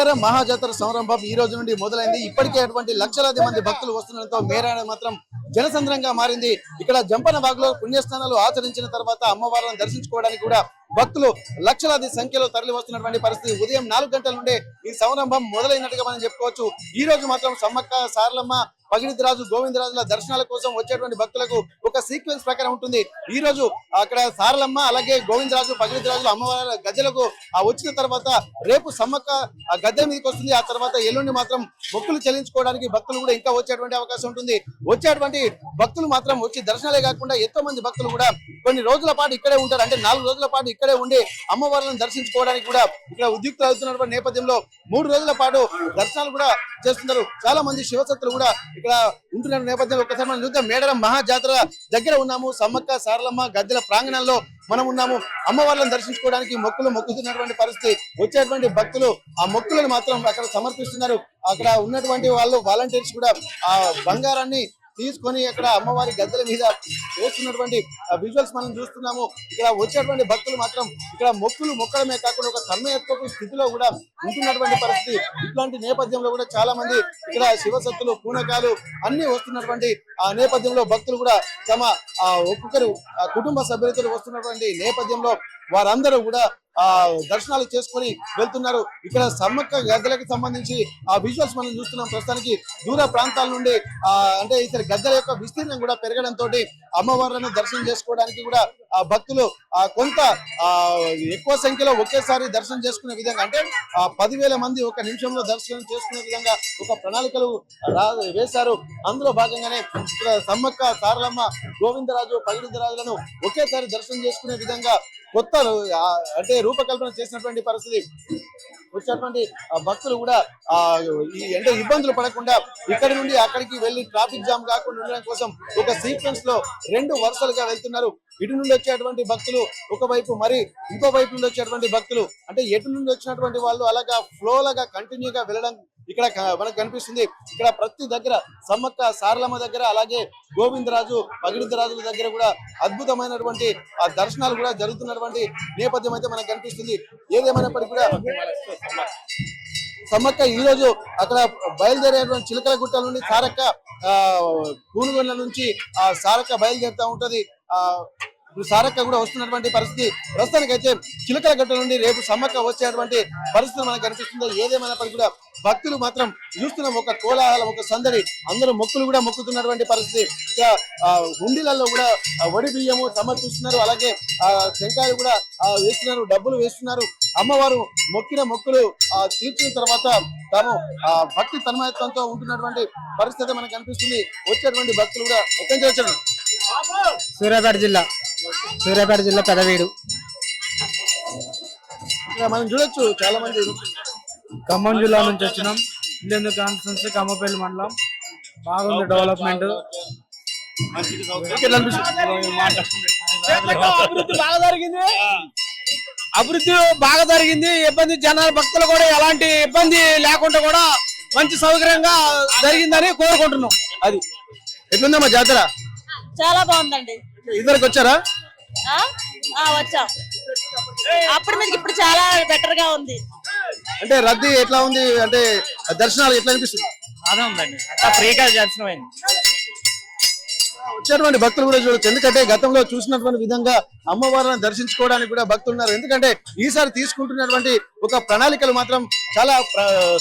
మేడారం మహాజాతర సంరంభం ఈ రోజు నుండి మొదలైంది. ఇప్పటికే అటువంటి లక్షలాది మంది భక్తులు వస్తుండటంతో మేడారం మాత్రం జనసంద్రంగా మారింది. ఇక్కడ జంపనబాగ్లో పుణ్యస్నానాలు ఆచరించిన తర్వాత అమ్మవారిని దర్శించుకోవడానికి కూడా భక్తులు లక్షలాది సంఖ్యలో తరలి వస్తున్నటువంటి పరిస్థితి. ఉదయం 4 గంటల నుండే ఈ సంరంభం మొదలైనట్టుగా మనం చెప్పుకోవచ్చు. ఈ రోజు మాత్రం సమ్మక్క, సారలమ్మ, పగిడిద్రాజు, గోవిందరాజుల దర్శనాల కోసం వచ్చేటువంటి భక్తులకు ఒక సీక్వెన్స్ ప్రకారం ఉంటుంది. ఈ రోజు అక్కడ సారలమ్మ అలాగే గోవిందరాజు, పగిడిద్రాజులు అమ్మవారి గద్దెలకు వచ్చిన తర్వాత రేపు సమ్మక్క గద్దె మీదకి వస్తుంది. ఆ తర్వాత ఎల్లుండి మాత్రం మొక్కులు చెల్లించుకోవడానికి భక్తులు కూడా ఇంకా వచ్చేటువంటి అవకాశం ఉంటుంది. వచ్చేటువంటి భక్తులు మాత్రం వచ్చి దర్శనాలే కాకుండా ఎంతో మంది భక్తులు కూడా కొన్ని రోజుల పాటు ఇక్కడే ఉంటారు. అంటే 4 రోజుల పాటు ఇక్కడే ఉండి అమ్మవారిని దర్శించుకోవడానికి కూడా ఇక్కడ ఉద్యుక్తులు అవుతున్నటువంటి నేపథ్యంలో 3 రోజుల పాటు దర్శనాలు కూడా చేస్తున్నారు. చాలా మంది శివసత్తులు కూడా ఇక్కడ ఉంటున్న నేపథ్యంలో ఒకసారి మనం చూద్దాం. మేడారం మహాజాతర దగ్గర ఉన్నాము. సమ్మక్క, సారలమ్మ గద్దెల ప్రాంగణంలో మనం ఉన్నాము. అమ్మవార్లను దర్శించుకోవడానికి మొక్కుతున్నటువంటి పరిస్థితి. వచ్చేటువంటి భక్తులు ఆ మొక్కులను మాత్రం అక్కడ సమర్పిస్తున్నారు. అక్కడ ఉన్నటువంటి వాళ్ళు వాలంటీర్స్ కూడా ఆ బంగారాన్ని తీసుకొని అక్కడ అమ్మవారి గద్దెల మీద వేస్తున్నటువంటి విజువల్స్ మనం చూస్తున్నాము. ఇక్కడ వచ్చేటువంటి భక్తులు మాత్రం ఇక్కడ మొక్కడమే కాకుండా ఒక తన్మయత్వపు స్థితిలో కూడా ఉంటున్నటువంటి పరిస్థితి. ఇట్లాంటి నేపథ్యంలో కూడా చాలా మంది ఇక్కడ శివసత్తులు, పూనకాలు అన్ని వస్తున్నటువంటి ఆ నేపథ్యంలో భక్తులు కూడా తమ ఒక్కొక్కరు కుటుంబ సభ్యులతో వస్తున్నటువంటి నేపథ్యంలో వారందరూ కూడా దర్శనాలు చేసుకొని వెళ్తున్నారు. ఇక్కడ సమ్మక్క గద్దెలకు సంబంధించి ఆ విజువల్స్ మనం చూస్తున్నాం. ప్రస్తుతానికి దూర ప్రాంతాల నుండి అంటే ఇక్కడ గద్దెల యొక్క విస్తీర్ణం కూడా పెరగడంతో అమ్మవార్లను దర్శనం చేసుకోవడానికి కూడా భక్తులు కొంత ఎక్కువ సంఖ్యలో ఒకేసారి దర్శనం చేసుకునే విధంగా, అంటే 10,000 మంది ఒక నిమిషంలో దర్శనం చేసుకునే విధంగా ఒక ప్రణాళికలు వేశారు. అందులో భాగంగానే ఇక్కడ సమ్మక్క, సారలమ్మ, గోవిందరాజు, పగిడిద్రాజులను ఒకేసారి దర్శనం చేసుకునే విధంగా కొత్త అంటే రూపకల్పన చేసినటువంటి పరిస్థితి. వచ్చేటువంటి భక్తులు కూడా అంటే ఇబ్బందులు పడకుండా ఇక్కడి నుండి అక్కడికి వెళ్లి ట్రాఫిక్ జామ్ కాకుండా ఉండడం కోసం ఒక సీక్వెన్స్ లో 2 వరుసలుగా వెళ్తున్నారు. ఇటు నుండి వచ్చేటువంటి భక్తులు ఒకవైపు, మరి ఇంకో వైపు నుండి వచ్చేటువంటి భక్తులు, అంటే ఎటు నుండి వచ్చినటువంటి వాళ్ళు అలాగా ఫ్లోలాగా కంటిన్యూగా వెళ్ళడం ఇక్కడ మనకు కనిపిస్తుంది. ఇక్కడ ప్రతి దగ్గర సమ్మక్క, సారలమ్మ దగ్గర అలాగే గోవిందరాజు, పగిడిద్రాజుల దగ్గర కూడా అద్భుతమైనటువంటి దర్శనాలు కూడా జరుగుతున్నటువంటి నేపథ్యం అయితే మనకు కనిపిస్తుంది. ఏదేమైనప్పటికీ కూడా సమ్మక్క ఈ రోజు అక్కడ బయలుదేరేటువంటి చిలకలగుట్ట నుండి సారక్క పూనుగొండ నుంచి సారక్క బయలుదేరుతా ఉంటది. సారక్క కూడా వస్తున్నటువంటి పరిస్థితి. ప్రస్తుతానికైతే చిలకలగట్ట నుండి రేపు సమ్మక్క వచ్చేటువంటి పరిస్థితి మనకు కనిపిస్తుంది. ఏదేమైనప్పటికీ కూడా భక్తులు మాత్రం చూస్తున్నాం ఒక కోలాహలం, ఒక సందడి. అందరూ మొక్కులు కూడా మొక్కుతున్నటువంటి పరిస్థితి. హుండీలలో కూడా వడి బియ్యము సమర్పిస్తున్నారు. అలాగే టెంకాయలు కూడా వేస్తున్నారు, డబ్బులు వేస్తున్నారు. అమ్మవారు మొక్కిన మొక్కులు తీర్చిన తర్వాత తాము భక్తి తన్మయత్వంతో ఉంటున్నటువంటి పరిస్థితి మనకు కనిపిస్తుంది. వచ్చేటువంటి భక్తులు కూడా ఎక్కడి నుంచి వచ్చారు? సూర్యాపేట జిల్లా పెదవీడు. మనం చూడొచ్చు చాలా మంది ఖమ్మం జిల్లా నుంచి వచ్చినాం. ఇండియన్ కాన్స్టిట్యున్సీ ఖమ్మపల్లి మండలం. బాగుంది డెవలప్మెంట్. అభివృద్ధి బాగా జరిగింది. ఇబ్బంది జనాల భక్తులు కూడా ఎలాంటి ఇబ్బంది లేకుండా కూడా మంచి సౌకర్యంగా జరిగిందని కోరుకుంటున్నాం. అది ఎట్లుందమ్మా జాతర? చాలా బాగుందండి. ఇద్దరికి వచ్చారా? వచ్చాం. అప్పుడు మీద ఇప్పుడు చాలా బెటర్ గా ఉంది. అంటే రద్దీ ఎట్లా ఉంది, అంటే దర్శనాలు ఎట్లా అనిపిస్తుంది? బాగా ఉందండి, ఫ్రీగా దర్శనం అయింది. వచ్చేటువంటి భక్తులు కూడా చూడొచ్చు. ఎందుకంటే గతంలో చూసినటువంటి విధంగా అమ్మవారిని దర్శించుకోవడానికి కూడా భక్తులు ఉన్నారు. ఎందుకంటే ఈసారి తీసుకుంటున్నటువంటి ఒక ప్రణాళికలు మాత్రం చాలా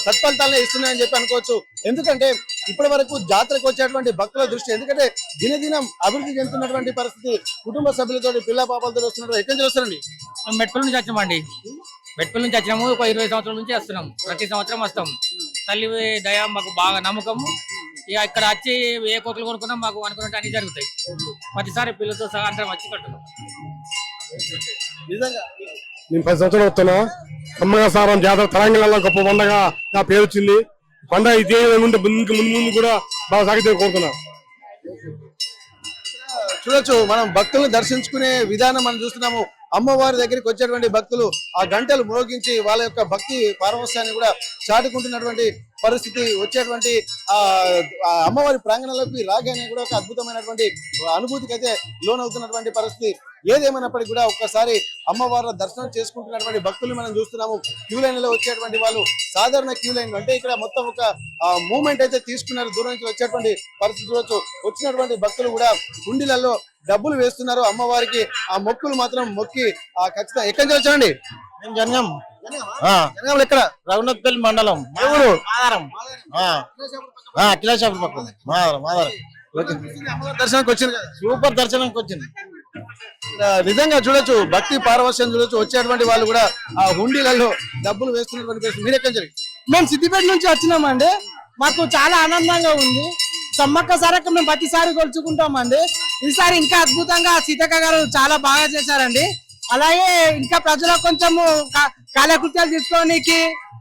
సత్ఫలితాలనే ఇస్తున్నాయని చెప్పి అనుకోవచ్చు. ఎందుకంటే ఇప్పటి వరకు జాతరకు వచ్చేటువంటి భక్తుల దృష్టి, ఎందుకంటే దినదినం అభివృద్ధి చెందుతున్నటువంటి పరిస్థితి. కుటుంబ సభ్యులతో, పిల్ల పాపలతో వస్తున్నారు. ఎక్కడి నుంచి వస్తారండి? మెట్పల్లి నుంచి వచ్చామండి. మెట్పల్లి నుంచి వచ్చినాము. ఒక 20 సంవత్సరాల నుంచి వస్తున్నాం. ప్రతి సంవత్సరం వస్తాం. తల్లి దయ మాకు బాగా నమ్మకము. ఇక ఇక్కడ వచ్చి ఏ కోట్లు కొనుక్కున్నా మాకు అనుకున్నట్టు అన్ని జరుగుతాయి. ప్రతిసారి పిల్లలతో సహా అందరం వచ్చి కట్టున్నాం. నేను 10 సంవత్సరాలు వస్తున్నా. అమ్మగారు జాతర తెలంగాణలో గొప్ప పండుగ నా పేరు వచ్చింది. పండుగ ఇదే ఉంటే ముందు కూడా బాగా సాగితే కోరుతున్నా. చూడొచ్చు, మనం భక్తులను దర్శించుకునే విధానం మనం చూస్తున్నాము. అమ్మవారి దగ్గరికి వచ్చేటువంటి భక్తులు ఆ గంటలు మ్రోగించి వాళ్ళ యొక్క భక్తి పారవస్యాన్ని కూడా చాటుకుంటున్నటువంటి పరిస్థితి వచ్చేటువంటి ఆ అమ్మవారి ప్రాంగణంలోకి రాగానే కూడా ఒక అద్భుతమైనటువంటి అనుభూతికి అయితే లోనవుతున్నటువంటి పరిస్థితి. ఏదేమైనప్పటికీ కూడా ఒక్కసారి అమ్మవారి దర్శనం చేసుకుంటున్నటువంటి భక్తులు మనం చూస్తున్నాము. క్యూ లైన్ లో వచ్చేటువంటి వాళ్ళు సాధారణ క్యూ లైన్ అంటే ఇక్కడ మొత్తం ఒక మూవ్మెంట్ అయితే తీసుకున్నారు. దూరం నుంచి వచ్చేటువంటి పరిస్థితి చూడొచ్చు. వచ్చినటువంటి భక్తులు కూడా కుండీలలో డబ్బులు వేస్తున్నారు అమ్మవారికి. ఆ మొక్కులు మాత్రం మొక్కి ఖచ్చితంగా. ఎక్కడి నుంచి వచ్చారండి? జంగం జనగాంలో ఎక్కడ? రఘునాథ్పల్లి మండలం ఎవరు? మాదారం కిలాషాపురం పక్కన మాదారం. అమ్మవారి దర్శనానికి వచ్చింది కదా, సూపర్ దర్శనంకి వచ్చింది. నిజంగా చూడొచ్చు, భక్తి పారవశ్యం చూడొచ్చు. వచ్చేటువంటి వాళ్ళు కూడా ఆ హుండీలలో డబ్బులు వేస్తున్నటువంటి పరిస్థితి. మీరు ఎక్కడి నుంచి? మేము సిద్దిపేట నుంచి వచ్చినామండి. మాకు చాలా ఆనందంగా ఉంది. సమ్మక్క సారక్క మేము ప్రతిసారి కొలుచుకుంటామండి. ఈసారి ఇంకా అద్భుతంగా సీతక్క గారు చాలా బాగా చేశారండి. అలాగే ఇంకా ప్రజలకు కొంచెము కాలకృత్యాలు తీసుకోవడానికి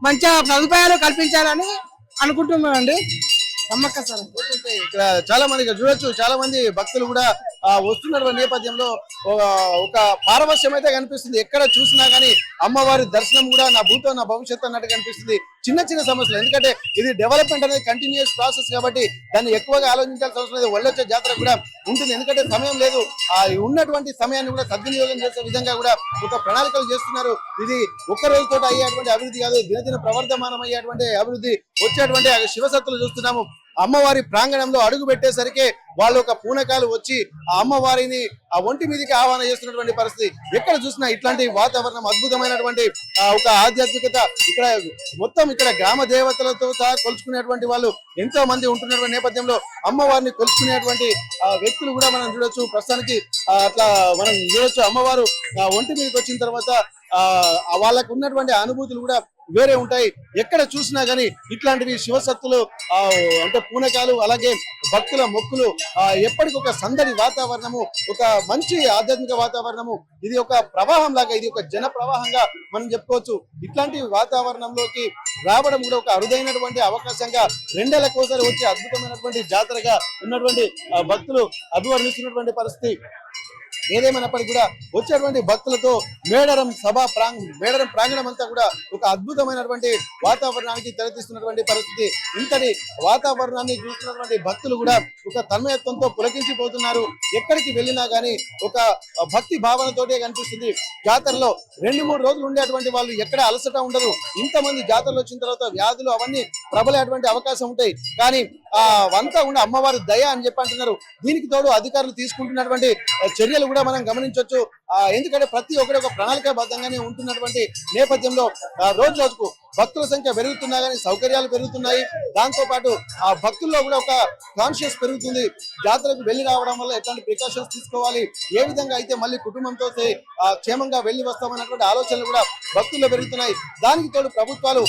మంచిగా సదుపాయాలు కల్పించాలని అనుకుంటున్నామండి. సమ్మక్క సారక్క ఇక్కడ చాలా మంది ఇక్కడ చూడొచ్చు, చాలా మంది భక్తులు కూడా వస్తున్నటువంటి నేపథ్యంలో ఒక పారవశ్యం అయితే కనిపిస్తుంది. ఎక్కడ చూసినా గానీ అమ్మవారి దర్శనం కూడా నా భూతో నా భవిష్యత్తు అన్నట్టు కనిపిస్తుంది. చిన్న చిన్న సమస్యలు, ఎందుకంటే ఇది డెవలప్మెంట్ అనేది కంటిన్యూస్ ప్రాసెస్ కాబట్టి దాన్ని ఎక్కువగా ఆలోచించాల్సిన అవసరం లేదు. ఒళ్ళొచ్చే జాతర కూడా ఉంటుంది, ఎందుకంటే సమయం లేదు. ఉన్నటువంటి సమయాన్ని కూడా సద్వినియోగం చేసే విధంగా కూడా ఒక ప్రణాళికలు చేస్తున్నారు. ఇది ఒక్క రోజుతో అయ్యేటువంటి అభివృద్ధి కాదు, దినదిన ప్రవర్ధమానం అయ్యేటువంటి అభివృద్ధి. వచ్చేటువంటి శివసత్తులు చూస్తున్నాము. అమ్మవారి ప్రాంగణంలో అడుగు పెట్టేసరికి వాళ్ళు ఒక పూనకాలు వచ్చి ఆ అమ్మవారిని ఆ ఒంటి మీదకి ఆహ్వానం చేస్తున్నటువంటి పరిస్థితి. ఎక్కడ చూసినా ఇట్లాంటి వాతావరణం, అద్భుతమైనటువంటి ఒక ఆధ్యాత్మికత. ఇక్కడ మొత్తం ఇక్కడ గ్రామ దేవతలతో సహా కొలుచుకునేటువంటి వాళ్ళు ఎంతో మంది ఉంటున్నటువంటి నేపథ్యంలో అమ్మవారిని కొలుచుకునేటువంటి వ్యక్తులు కూడా మనం చూడొచ్చు. ప్రస్తుతానికి అట్లా మనం చూడొచ్చు. అమ్మవారు ఒంటి మీదకి వచ్చిన తర్వాత వాళ్ళకు ఉన్నటువంటి అనుభూతులు కూడా వేరే ఉంటాయి. ఎక్కడ చూసినా గానీ ఇట్లాంటివి శివసత్తులు అంటే పూనకాలు, అలాగే భక్తుల మొక్కులు, ఎప్పటికొక సందడి వాతావరణము, ఒక మంచి ఆధ్యాత్మిక వాతావరణము. ఇది ఒక ప్రవాహం లాగా, ఇది ఒక జన ప్రవాహంగా మనం చెప్పుకోవచ్చు. ఇట్లాంటి వాతావరణంలోకి రావడం కూడా ఒక అరుదైనటువంటి అవకాశంగా, 2 ఏళ్లకోసారి వచ్చే అద్భుతమైనటువంటి జాతరగా ఉన్నటువంటి భక్తులు అభివర్ణిస్తున్నటువంటి పరిస్థితి. ఏదేమైనప్పటికీ కూడా వచ్చేటువంటి భక్తులతో మేడారం ప్రాంగణం అంతా కూడా ఒక అద్భుతమైనటువంటి వాతావరణానికి తెరతీస్తున్నటువంటి పరిస్థితి. ఇంతటి వాతావరణాన్ని చూస్తున్నటువంటి భక్తులు కూడా ఒక తన్మయత్వంతో పులకించిపోతున్నారు. ఎక్కడికి వెళ్ళినా గానీ ఒక భక్తి భావనతోటే కనిపిస్తుంది. జాతరలో 2-3 రోజులు ఉండేటువంటి వాళ్ళు ఎక్కడ అలసట ఉండదు. ఇంతమంది జాతరలు వచ్చిన తర్వాత వ్యాధులు అవన్నీ ప్రబలేటువంటి అవకాశం ఉంటాయి. కానీ అంతా కూడా అమ్మవారి దయ అని చెప్పి అంటున్నారు. దీనికి తోడు అధికారులు తీసుకుంటున్నటువంటి చర్యలు కూడా మనం గమనించవచ్చు. ఎందుకంటే ప్రతి ఒక్కరి ఒక ప్రణాళికాబద్ధంగానే ఉంటున్నటువంటి నేపథ్యంలో రోజు రోజుకు భక్తుల సంఖ్య పెరుగుతున్నా కానీ సౌకర్యాలు పెరుగుతున్నాయి. దాంతో పాటు ఆ భక్తుల్లో కూడా ఒక కాన్షియస్ పెరుగుతుంది. జాతరకు వెళ్లి రావడం వల్ల ఎట్లాంటి ప్రికాషన్స్ తీసుకోవాలి, ఏ విధంగా అయితే మళ్ళీ కుటుంబంతో క్షేమంగా వెళ్లి వస్తామన్నటువంటి ఆలోచనలు కూడా భక్తుల్లో పెరుగుతున్నాయి. దానికి తోడు ప్రభుత్వాలు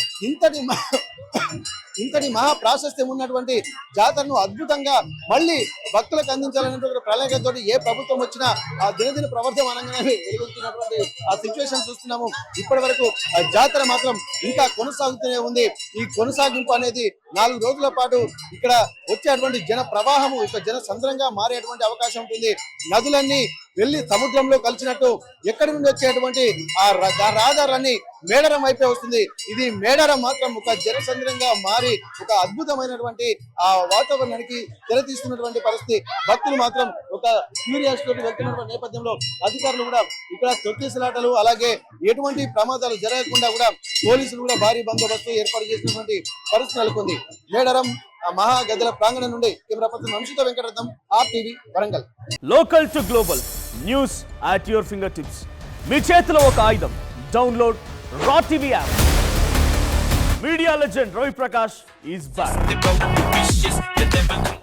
ఇంతటి మహా ప్రాశస్త్యం ఉన్నటువంటి జాతరను అద్భుతంగా మళ్ళీ భక్తులకు అందించాలనేటువంటి ప్రణాళికతో ఏ ప్రభుత్వం వచ్చినా ఆ దినదిన ప్రవర్ధమానంగానే వెలుగుతున్నటువంటి ఆ సిచ్యువేషన్ చూస్తున్నాము. ఇప్పటి వరకు జాతర మాత్రం ఇంకా కొనసాగుతూనే ఉంది. ఈ కొనసాగింపు అనేది 4 రోజుల పాటు ఇక్కడ వచ్చేటువంటి జన ప్రవాహము ఇక జన సంద్రంగా మారేటువంటి అవకాశం ఉంటుంది. నదులన్నీ వెళ్లి సముద్రంలో కలిసినట్టు ఎక్కడి నుండి వచ్చేటువంటి ఆ రహదారులన్నీ మేడారం వైపే వస్తుంది. ఇది మేడారం మాత్రం ఒక జనసంద్రంగా మారి ఒక అద్భుతమైనటువంటి ఆ వాతావరణానికి తెరతీస్తున్నటువంటి పరిస్థితి. భక్తులు మాత్రం ఒక క్యూరియాసిటీ తోటి వెళ్తున్నటువంటి నేపథ్యంలో అధికారులు కూడా ఇక్కడ తొక్కిసలాటలు, అలాగే ఎటువంటి ప్రమాదాలు జరగకుండా కూడా పోలీసులు కూడా భారీ బందోబస్తు ఏర్పాటు చేసినటువంటి పరిస్థితి నెలకొంది. మేడారం మహాగద్దెల ప్రాంగణం నుండి camera person Vamshitha Venkataratnam, RTV Warangal. Local to global news at your finger tips. మీ చేతిలో ఒక ఆయుధం. Download Raw TV app. Media legend Ravi Prakash is back.